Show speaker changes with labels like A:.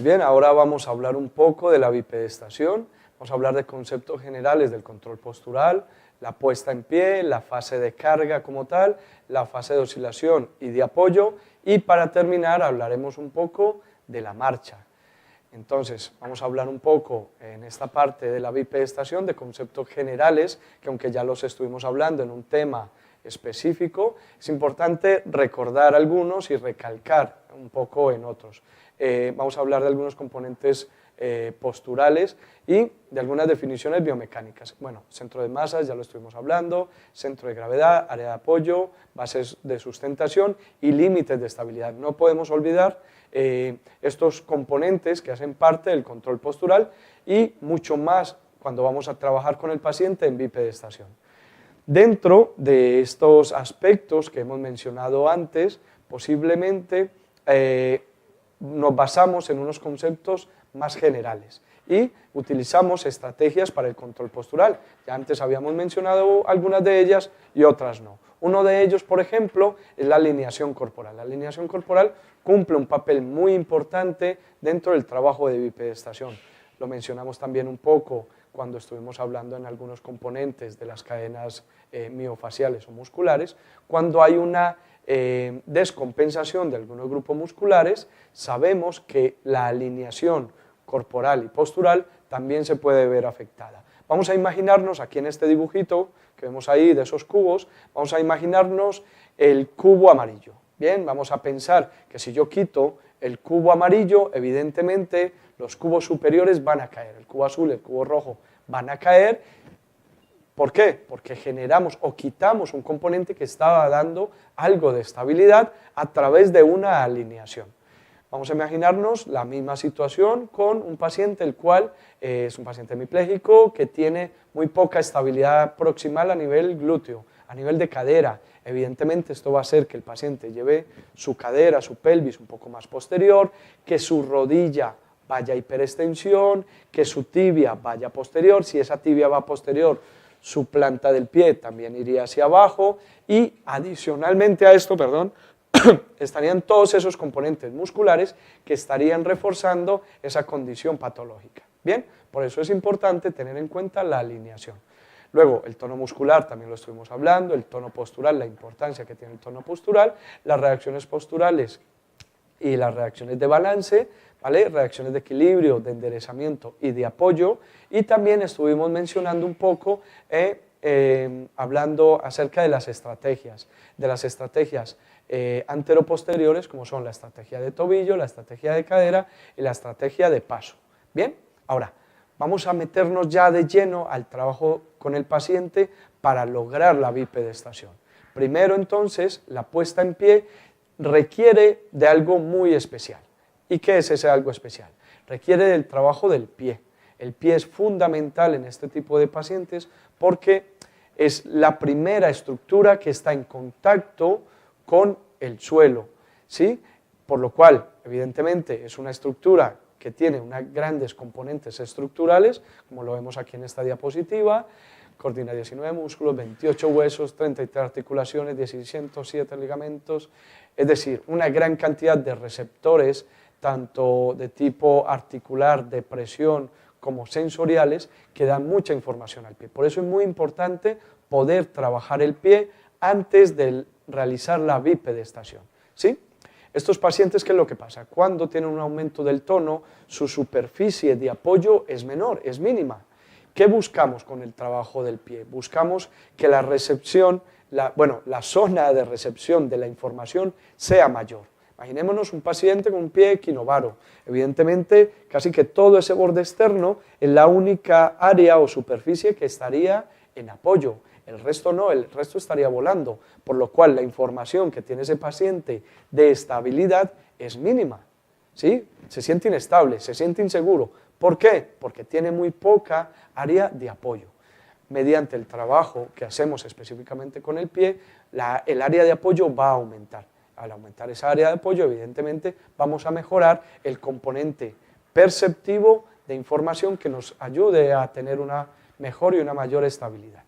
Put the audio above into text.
A: Muy bien, ahora vamos a hablar un poco de la bipedestación, vamos a hablar de conceptos generales del control postural, la puesta en pie, la fase de carga como tal, la fase de oscilación y de apoyo, y para terminar hablaremos un poco de la marcha. Entonces, vamos a hablar un poco en esta parte de la bipedestación de conceptos generales, que aunque ya los estuvimos hablando en un tema específico, es importante recordar algunos y recalcar un poco en otros. Vamos a hablar de algunos componentes posturales y de algunas definiciones biomecánicas. Bueno, centro de masas, ya lo estuvimos hablando, centro de gravedad, área de apoyo, bases de sustentación y límites de estabilidad. No podemos olvidar estos componentes que hacen parte del control postural y mucho más cuando vamos a trabajar con el paciente en bipedestación. Dentro de estos aspectos que hemos mencionado antes, posiblemente nos basamos en unos conceptos más generales y utilizamos estrategias para el control postural. Ya antes habíamos mencionado algunas de ellas y otras no. Uno de ellos, por ejemplo, es la alineación corporal. La alineación corporal cumple un papel muy importante dentro del trabajo de bipedestación. Lo mencionamos también un poco cuando estuvimos hablando en algunos componentes de las cadenas miofaciales o musculares. Cuando hay una descompensación de algunos grupos musculares, sabemos que la alineación corporal y postural también se puede ver afectada. Vamos a imaginarnos aquí en este dibujito que vemos ahí de esos cubos, vamos a imaginarnos el cubo amarillo. Bien, vamos a pensar que si yo quito el cubo amarillo, evidentemente los cubos superiores van a caer, el cubo azul, el cubo rojo van a caer. ¿Por qué? Porque generamos o quitamos un componente que estaba dando algo de estabilidad a través de una alineación. Vamos a imaginarnos la misma situación con un paciente, el cual es un paciente hemipléjico que tiene muy poca estabilidad proximal a nivel glúteo, a nivel de cadera. Evidentemente esto va a hacer que el paciente lleve su cadera, su pelvis un poco más posterior, que su rodilla vaya a hiperextensión, que su tibia vaya posterior. Si esa tibia va posterior, su planta del pie también iría hacia abajo y adicionalmente a esto, estarían todos esos componentes musculares que estarían reforzando esa condición patológica. Bien, por eso es importante tener en cuenta la alineación. Luego, el tono muscular también lo estuvimos hablando, el tono postural, la importancia que tiene el tono postural, las reacciones posturales y las reacciones de balance, ¿vale? Reacciones de equilibrio, de enderezamiento y de apoyo, y también estuvimos mencionando un poco, hablando acerca de las estrategias anteroposteriores, como son la estrategia de tobillo, la estrategia de cadera y la estrategia de paso. Bien, ahora vamos a meternos ya de lleno al trabajo con el paciente para lograr la bipedestación. Primero entonces, la puesta en pie requiere de algo muy especial. ¿Y qué es ese algo especial? Requiere del trabajo del pie. El pie es fundamental en este tipo de pacientes porque es la primera estructura que está en contacto con el suelo, ¿sí? Por lo cual, evidentemente, es una estructura que tiene unas grandes componentes estructurales, como lo vemos aquí en esta diapositiva, coordina 19 músculos, 28 huesos, 33 articulaciones, 107 ligamentos, es decir, una gran cantidad de receptores, tanto de tipo articular, de presión, como sensoriales, que dan mucha información al pie. Por eso es muy importante poder trabajar el pie antes de realizar la bipedestación, ¿sí? Estos pacientes, ¿qué es lo que pasa? Cuando tienen un aumento del tono, su superficie de apoyo es menor, es mínima. ¿Qué buscamos con el trabajo del pie? Buscamos que la recepción, la zona de recepción de la información sea mayor. Imaginémonos un paciente con un pie equinovaro. Evidentemente, casi que todo ese borde externo es la única área o superficie que estaría en apoyo. El resto no, el resto estaría volando, por lo cual la información que tiene ese paciente de estabilidad es mínima, ¿sí? Se siente inestable, se siente inseguro. ¿Por qué? Porque tiene muy poca área de apoyo. Mediante el trabajo que hacemos específicamente con el pie, el área de apoyo va a aumentar. Al aumentar esa área de apoyo, evidentemente, vamos a mejorar el componente perceptivo de información que nos ayude a tener una mejor y una mayor estabilidad.